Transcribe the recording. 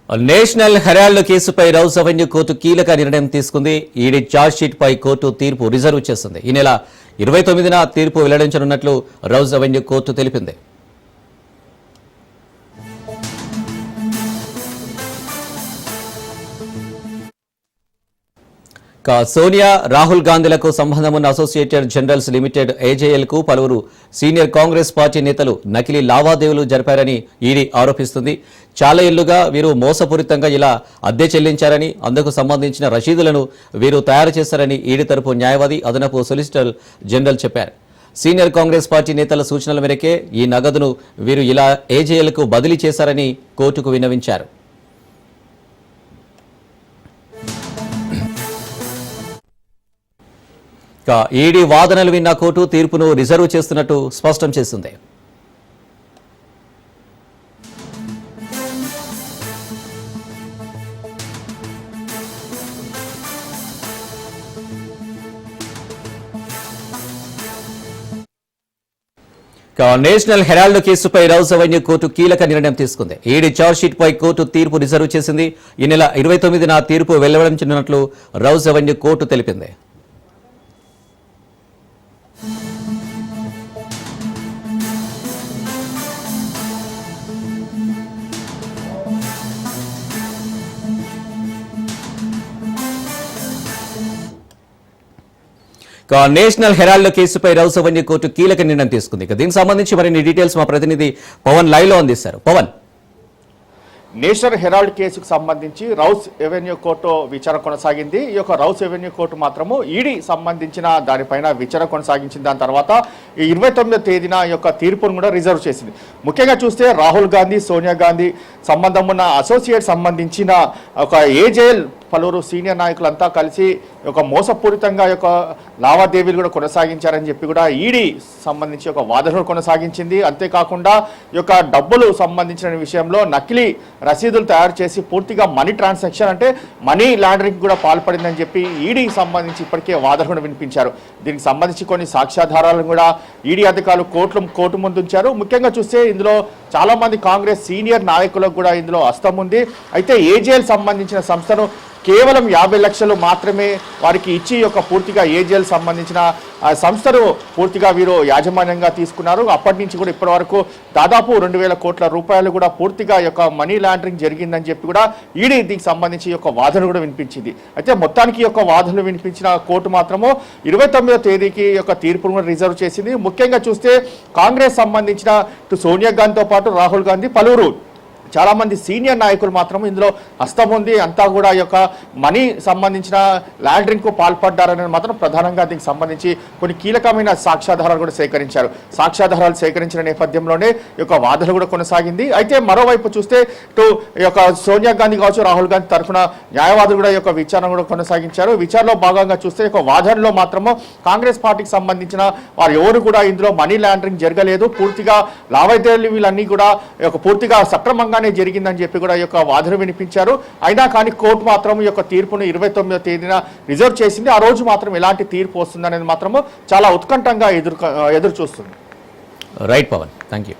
National Herald కేసుపై rows avenue court కీలక నిర్ణయం తీసుకుంది. ఈడీ ఛార్జ్షీట్ పై కోర్టు తీర్పు రిజర్వ్ చేసింది. ఈ నెల 29న తీర్పు వెల్లడించనున్నట్లు రౌస్ అవెన్యూ కోర్టు తెలిపింది. సోనియా రాహుల్ గాంధీలకు సంబంధం ఉన్న అసోసియేటెడ్ జనరల్స్ లిమిటెడ్ ఏజేఎల్ కు పలువురు సీనియర్ కాంగ్రెస్ పార్టీ నేతలు నకిలీ లావాదేవీలు జరిపారని ఈడీ ఆరోపిస్తుంది. చాలా ఏళ్లుగా వీరు మోసపూరితంగా ఇలా అద్దె చెల్లించారని, అందుకు సంబంధించిన రసీదులను వీరు తయారు చేశారని ఈడీ తరపు న్యాయవాది అదనపు సొలిసిటర్ జనరల్ చెప్పారు. సీనియర్ కాంగ్రెస్ పార్టీ నేతల సూచనల మేరకే ఈ నగదును వీరు ఇలా ఏజేఎల్ కు బదిలీ చేశారని కోర్టుకు విన్నవించారు. ఈడీ వాదనలు విన్న కోర్టు తీర్పును రిజర్వ్ చేస్తున్నట్టు స్పష్టం చేసింది. నేషనల్ హెరాల్డ్ కేసుపై రౌస్ అవెన్యూ కోర్టు కీలక నిర్ణయం తీసుకుంది. ఈడీ ఛార్జ్షీట్ పై కోర్టు తీర్పు రిజర్వ్ చేసింది. ఈ నెల 29న తీర్పు వెలువడించనున్నట్లు రౌస్ అవెన్యూ కోర్టు తెలిపింది. నేషనల్ హెరాల్డ్ కేసుపై రౌస్ అవెన్యూ కోర్టు కీలక నిర్ణయం తీసుకుంది. దీనికి సంబంధించి మరిన్ని డీటెయిల్స్ మా ప్రతినిధి పవన్ లైవ్ లో అందిస్తారు. పవన్, నేషనల్ హెరాల్డ్ కేసుకు సంబంధించి రౌస్ ఎవెన్యూ కోర్టు విచారణ కొనసాగింది. ఈ యొక్క రౌస్ ఎవెన్యూ కోర్టు మాత్రము ఈడీ సంబంధించిన దానిపైన విచారణ కొనసాగించిన దాని తర్వాత ఈ 29వ తేదీన ఈ యొక్క తీర్పును కూడా రిజర్వ్ చేసింది. ముఖ్యంగా చూస్తే రాహుల్ గాంధీ, సోనియా గాంధీ సంబంధం ఉన్న అసోసియేట్ సంబంధించిన ఒక ఏజేఎల్ పలువురు సీనియర్ నాయకులంతా కలిసి ఒక మోసపూరితంగా యొక్క లావాదేవీలు కూడా కొనసాగించారని చెప్పి కూడా ఈడీ సంబంధించి ఒక వాదనలు కొనసాగించింది. అంతేకాకుండా ఈ యొక్క డబ్బులు సంబంధించిన విషయంలో నకిలీ రసీదులు తయారు చేసి పూర్తిగా మనీ ట్రాన్సాక్షన్ అంటే మనీ లాండరింగ్ కూడా పాల్పడిందని చెప్పి ఈడీకి సంబంధించి ఇప్పటికే వాదనలు వినిపించారు. దీనికి సంబంధించి కొన్ని సాక్ష్యాధారాలను కూడా ఈడీ అధికారులు కోర్టు ముందు ఉంచారు. ముఖ్యంగా చూస్తే ఇందులో చాలా మంది కాంగ్రెస్ సీనియర్ నాయకులకు కూడా ఇందులో హస్తం ఉంది. అయితే ఏజేఎల్ సంబంధించిన సంస్థను కేవలం 50 లక్షలు మాత్రమే వారికి ఇచ్చి యొక్క పూర్తిగా ఏజేఎల్ సంబంధించిన సంస్థను పూర్తిగా వీరు యాజమాన్యంగా తీసుకున్నారు. అప్పటి నుంచి కూడా ఇప్పటి వరకు దాదాపు 2000 కోట్ల రూపాయలు కూడా పూర్తిగా యొక్క మనీ లాండరింగ్ జరిగిందని చెప్పి కూడా ఈడీ దీనికి సంబంధించి యొక్క వాదన కూడా వినిపించింది. అయితే మొత్తానికి యొక్క వాదనలు వినిపించిన కోర్టు మాత్రము 29వ తేదీకి యొక్క తీర్పును కూడా రిజర్వ్ చేసింది. ముఖ్యంగా చూస్తే కాంగ్రెస్ సంబంధించిన సోనియా గాంధీతో పాటు రాహుల్ గాంధీ పలువురు చాలా మంది సీనియర్ నాయకులు మాత్రం ఇందులో హస్తం ఉంది. అంతా కూడా ఈ యొక్క మనీ సంబంధించిన లాండరింగ్కు పాల్పడ్డారని మాత్రం ప్రధానంగా దీనికి సంబంధించి కొన్ని కీలకమైన సాక్ష్యాధారాలు కూడా సేకరించారు. సాక్ష్యాధారాలు సేకరించిన నేపథ్యంలోనే ఈ యొక్క వాదన కూడా కొనసాగింది. అయితే మరోవైపు చూస్తే ఇటు ఈ యొక్క సోనియా గాంధీ కావచ్చు, రాహుల్ గాంధీ తరఫున న్యాయవాదులు కూడా ఈ యొక్క విచారణ కూడా కొనసాగించారు. విచారణలో భాగంగా చూస్తే ఈ యొక్క వాదనలో మాత్రము కాంగ్రెస్ పార్టీకి సంబంధించిన వారు ఎవరు కూడా ఇందులో మనీ లాండరింగ్ జరగలేదు, పూర్తిగా లావాదేవీలు వీళ్ళన్నీ కూడా పూర్తిగా సక్రమంగా జరిగిందని చెప్పి కూడా ఈ యొక్క వాదన వినిపించారు. అయినా కానీ కోర్టు మాత్రం ఈ యొక్క తీర్పును 29వ తేదీన రిజర్వ్ చేసింది. ఆ రోజు మాత్రం ఎలాంటి తీర్పు వస్తుందనేది మాత్రము చాలా ఉత్కంఠంగా ఎదురు చూస్తుంది. Right Pavan, thank you.